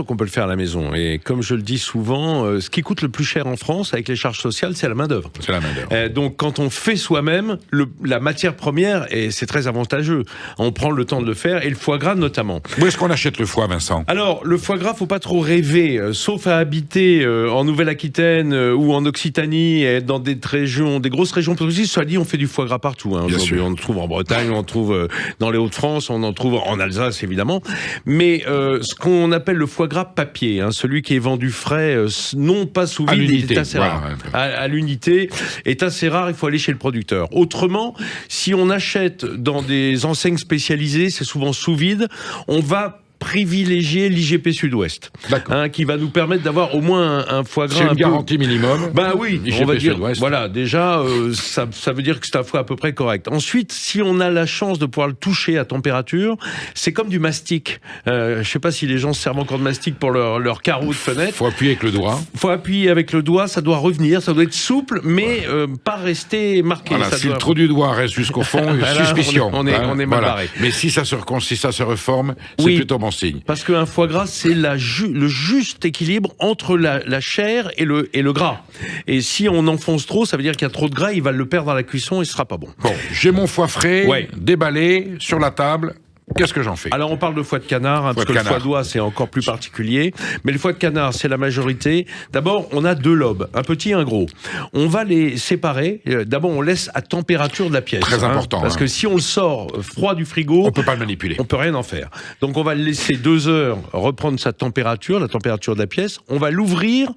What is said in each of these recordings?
qu'on peut le faire à la maison. Et comme je le dis souvent, ce qui coûte le plus cher en France avec les charges sociales, c'est la main-d'œuvre. C'est la main-d'œuvre. Donc quand on fait soi-même, la matière première, et c'est très avantageux. On prend le temps de le faire, et le foie gras notamment. Où est-ce qu'on achète le foie, Vincent? Alors, le foie gras, faut pas trop rêver, sauf à habiter en Nouvelle-Aquitaine ou en Occitanie, et dans des régions, des grosses régions. Parce que soit dit, on fait du foie gras partout. Hein, aujourd'hui, on en trouve en Bretagne, on en trouve dans les Hauts-de-France, on en trouve en Alsace évidemment. Mais ce qu'on appelle le foie gras papier, hein, celui qui est vendu frais, non pas sous vide, il est assez rare. À l'unité, est assez rare. Il faut aller chez le producteur. Autrement, si on achète dans des enseignes spécialisées, c'est souvent sous vide. On va privilégier l'IGP Sud-Ouest, hein, qui va nous permettre d'avoir au moins un foie gras. C'est une garantie minimum. Ben oui, IGP on va dire. Sud-Ouest. Voilà, déjà, ça veut dire que c'est un foie à peu près correct. Ensuite, si on a la chance de pouvoir le toucher à température, c'est comme du mastic. Je sais pas si les gens se servent encore de mastic pour leur carreau de fenêtre. Faut appuyer avec le doigt. Faut appuyer avec le doigt, ça doit revenir, ça doit être souple, mais pas rester marqué. Voilà, ça si doit... le trou du doigt reste jusqu'au fond, suspicion. On est mal barré. Mais si ça se reforme, c'est plutôt bon signe. Parce qu'un foie gras, c'est le juste équilibre entre la chair et le gras. Et si on enfonce trop, ça veut dire qu'il y a trop de gras, il va le perdre à la cuisson et ce sera pas bon. Bon, j'ai mon foie frais, déballé, sur la table. Qu'est-ce que j'en fais? Alors on parle de foie de canard, hein, parce que le foie d'oie c'est encore plus particulier. Mais le foie de canard c'est la majorité. D'abord on a deux lobes, un petit et un gros. On va les séparer. D'abord on laisse à température de la pièce. Très important. Parce que si on le sort froid du frigo, on peut pas le manipuler. On peut rien en faire. Donc on va le laisser 2 heures reprendre sa température, la température de la pièce. On va l'ouvrir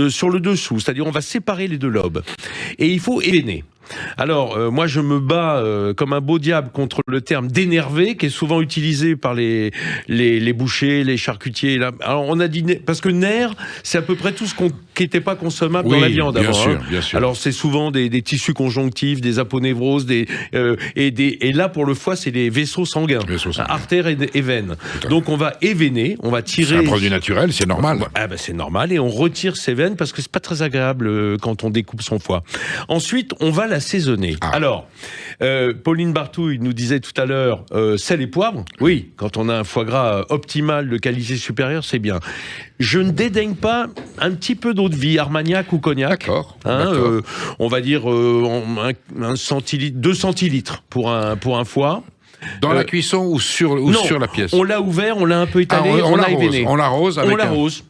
sur le dessous, c'est-à-dire on va séparer les deux lobes. Et il faut évener. Alors, moi, je me bats comme un beau diable contre le terme d'énervé, qui est souvent utilisé par les bouchers, les charcutiers. Alors, on a dit parce que nerf, c'est à peu près tout ce qui n'était pas consommable dans la viande. Bien avant, sûr, hein. bien sûr. Alors, c'est souvent des tissus conjonctifs, des aponévroses, et là, pour le foie, c'est des vaisseaux sanguins, artères et veines. Donc, on va évener, on va tirer. C'est un produit naturel, c'est normal. Ah ben, c'est normal, et on retire ces veines parce que c'est pas très agréable quand on découpe son foie. Ensuite, on va l'assaisonner. Alors, Pauline Bartouille nous disait tout à l'heure, sel et poivre. Oui, quand on a un foie gras optimal de qualité supérieure, c'est bien. Je ne dédaigne pas un petit peu d'eau de vie, Armagnac ou Cognac. D'accord. On va dire 2 centilitres pour un foie. Dans la cuisson ou sur la pièce? On l'a ouvert, on l'a un peu étalé, on l'a évené. On l'arrose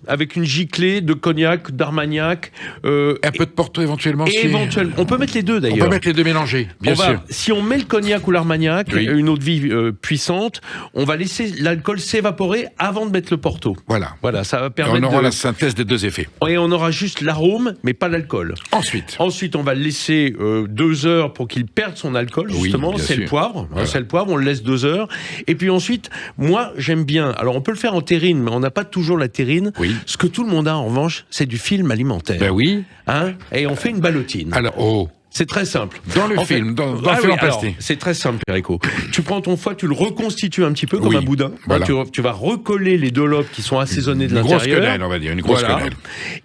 avec une giclée de cognac, d'armagnac. Un peu de Porto éventuellement. Éventuellement. On peut mettre les deux d'ailleurs. On peut mettre les deux mélangés, bien sûr. Si on met le cognac ou l'armagnac, une eau de vie puissante, on va laisser l'alcool s'évaporer avant de mettre le Porto. Voilà, ça va permettre. Et on aura la synthèse des deux effets. Et on aura juste l'arôme, mais pas l'alcool. Ensuite, on va le laisser 2 heures pour qu'il perde son alcool, justement. C'est le poivre. C'est le poivre. On le laisse 2 heures. Et puis ensuite, moi, j'aime bien. Alors, on peut le faire en terrine, mais on n'a pas toujours la terrine. Ce que tout le monde a, en revanche, c'est du film alimentaire. Ben oui. Hein? Et on fait une ballotine. Alors, c'est très simple. Dans le film, dans le film en plastique. C'est très simple, Perico. Tu prends ton foie, tu le reconstitues un petit peu comme un boudin. Voilà. Tu vas recoller les deux lobes qui sont assaisonnés de l'intérieur. Une grosse quenelle, on va dire, une grosse quenelle.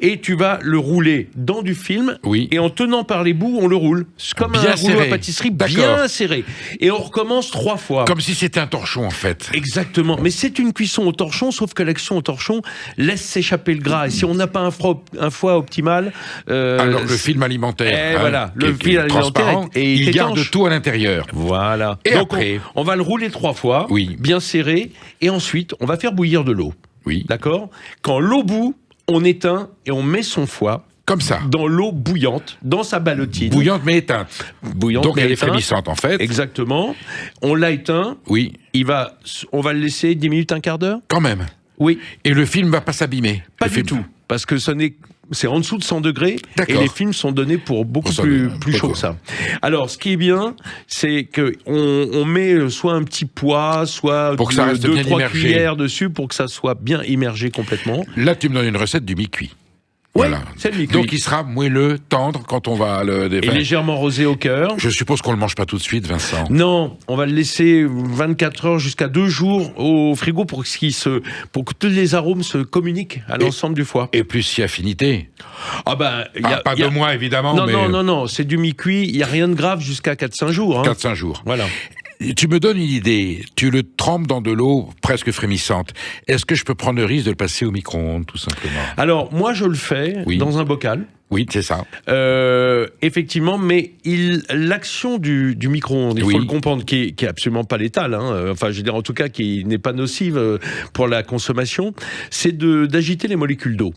Et tu vas le rouler dans du film. Et en tenant par les bouts, on le roule. C'est comme un rouleau à pâtisserie bien serré. Et on recommence 3 fois. Comme si c'était un torchon, en fait. Exactement. Mais c'est une cuisson au torchon, sauf que l'action au torchon laisse s'échapper le gras. Et si on n'a pas un foie optimal... alors, le film alimentaire. Voilà. Le film alimentaire il garde tout à l'intérieur. Voilà. Et donc après, on va le rouler 3 fois, bien serré, et ensuite on va faire bouillir de l'eau. D'accord. Quand l'eau bout, on éteint et on met son foie. Comme ça. Dans l'eau bouillante, dans sa ballotine. Bouillante mais éteinte. Donc elle est frémissante en fait. Exactement. On l'a éteint. On va le laisser 10 minutes, un quart d'heure. Quand même. Oui. Et le film va pas s'abîmer. Pas du tout. Parce que c'est en dessous de 100 degrés et les films sont donnés pour beaucoup plus chaud que ça. Alors, ce qui est bien, c'est que on met soit un petit pois, soit 2-3 cuillères dessus pour que ça soit bien immergé complètement. Là, tu me donnes une recette du mi-cuit. Voilà. C'est le mi-cuit. Donc il sera moelleux, tendre quand on va le défaire. Et légèrement rosé au cœur. Je suppose qu'on le mange pas tout de suite, Vincent. Non, on va le laisser 24 heures jusqu'à 2 jours au frigo pour que tous les arômes se communiquent à l'ensemble du foie. Et plus si affinité. Ah ben, pas de mois évidemment. Non, c'est du mi-cuit, il n'y a rien de grave jusqu'à 4-5 jours. 4-5 jours. Voilà. Tu me donnes une idée. Tu le trempes dans de l'eau presque frémissante. Est-ce que je peux prendre le risque de le passer au micro-ondes, tout simplement? Alors, moi, je le fais dans un bocal. Oui, c'est ça. Effectivement, mais l'action du micro-ondes, il faut le comprendre, qui est absolument pas létale, hein, enfin, je veux dire, en tout cas, qui n'est pas nocive pour la consommation, c'est d'agiter les molécules d'eau.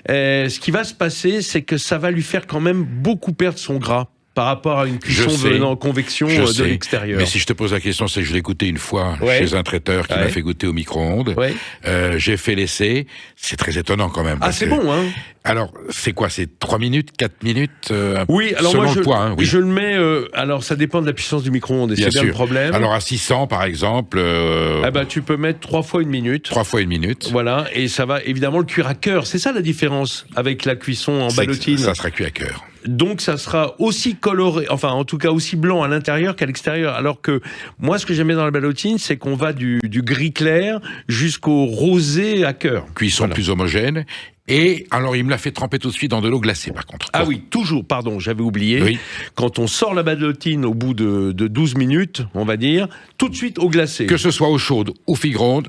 Ce qui va se passer, c'est que ça va lui faire quand même beaucoup perdre son gras par rapport à une cuisson venant en convection de l'extérieur. Mais si je te pose la question, c'est que je l'ai goûté une fois chez un traiteur qui m'a fait goûter au micro-ondes. J'ai fait l'essai. C'est très étonnant quand même. Ah, c'est bon, hein. Alors, c'est quoi? C'est 3 minutes, 4 minutes Oui, alors selon moi, le poids, hein, je le mets... alors, ça dépend de la puissance du micro-ondes, et c'est bien le problème. Alors, à 600, par exemple... tu peux mettre 3 fois 1 minute. 3 fois 1 minute. Voilà, et ça va évidemment le cuire à cœur. C'est ça la différence avec la cuisson en ballotine. Ça sera cuit à cœur. Donc ça sera aussi coloré, enfin en tout cas aussi blanc à l'intérieur qu'à l'extérieur. Alors que moi, ce que j'aimais dans la ballotine, c'est qu'on va du gris clair jusqu'au rosé à cœur. Cuisson plus homogène. Et alors, il me l'a fait tremper tout de suite dans de l'eau glacée, par contre. Ah oui, toujours, pardon, j'avais oublié. Quand on sort la ballotine au bout de 12 minutes, on va dire, tout de suite eau glacée. Que ce soit eau chaude ou figronde.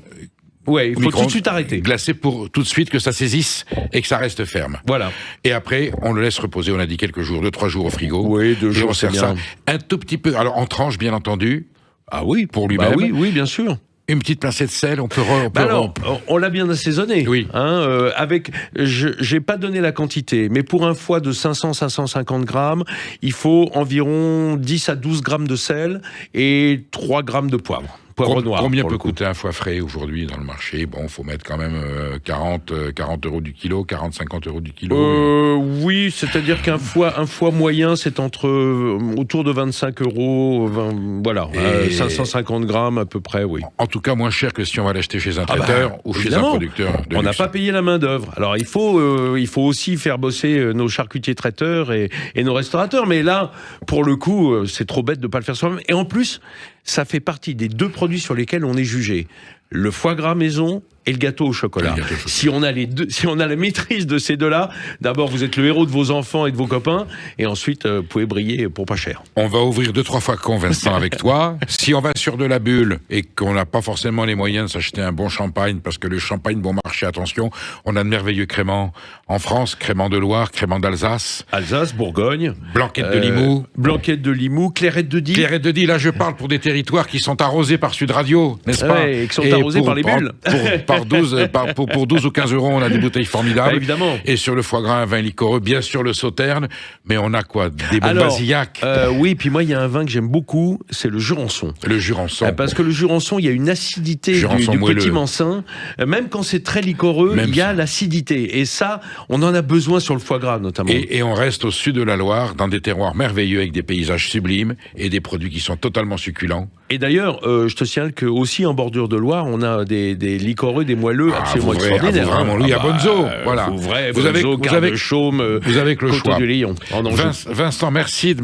Ouais, il faut tout de suite arrêter. Glacé pour tout de suite que ça saisisse et que ça reste ferme. Voilà. Et après, on le laisse reposer, on a dit quelques jours, 2-3 jours au frigo. Oui, 2 jours, c'est bien. Ça un tout petit peu, alors en tranche, bien entendu. Ah oui, pour lui-même. Oui, bien sûr. Une petite pincée de sel, on l'a bien assaisonné. Oui. Hein, j'ai pas donné la quantité, mais pour un foie de 500-550 grammes, il faut environ 10 à 12 grammes de sel et 3 grammes de poivre. Poivre noir. Combien peut coûter un foie frais aujourd'hui dans le marché? Bon, faut mettre quand même 40 euros du kilo, 40-50 euros du kilo. Oui, c'est-à-dire qu'un foie moyen, c'est autour de 25 euros, 550 grammes à peu près, oui. En tout cas, moins cher que si on va l'acheter chez un traiteur ou chez un producteur de On n'a luxe. pas payé la main d'œuvre. Alors il faut aussi faire bosser nos charcutiers traiteurs et nos restaurateurs. Mais là, pour le coup, c'est trop bête de pas le faire soi-même. Et en plus, ça fait partie des 2 produits sur lesquels on est jugé. Le foie gras maison et le gâteau au chocolat. Si on a les deux, si on a la maîtrise de ces deux-là, d'abord vous êtes le héros de vos enfants et de vos copains, et ensuite vous pouvez briller pour pas cher. On va ouvrir 2-3 flacons, Vincent, avec toi. Si on va sur de la bulle et qu'on n'a pas forcément les moyens de s'acheter un bon champagne, parce que le champagne bon marché, attention, on a de merveilleux créments en France, créments de Loire, créments d'Alsace. Alsace, Bourgogne. Blanquette de Limoux. Blanquette de Limoux, Clairette de Die. Clairette de Die, là je parle pour des territoires qui sont arrosés par Sud Radio, n'est-ce pas? Et qui sont arrosés par les bulles. Pour 12 ou 15 euros, on a des bouteilles formidables. Évidemment. Et sur le foie gras, un vin liquoreux, bien sûr le Sauterne, mais on a quoi? Des bons Basillac. Oui, puis moi, il y a un vin que j'aime beaucoup, c'est le Jurançon. Le Jurançon. Parce que le Jurançon, il y a une acidité du petit Mansin. Même quand c'est très liquoreux, il y a l'acidité. Et ça, on en a besoin sur le foie gras, notamment. Et on reste au sud de la Loire, dans des terroirs merveilleux, avec des paysages sublimes et des produits qui sont totalement succulents. Et d'ailleurs, je te signale qu'aussi en bordure de Loire, on a des liquoreux, des moelleux absolument extraordinaires. Vraiment, lui, à Bonzo. Voilà. Vous avez que le choix. Vincent, merci.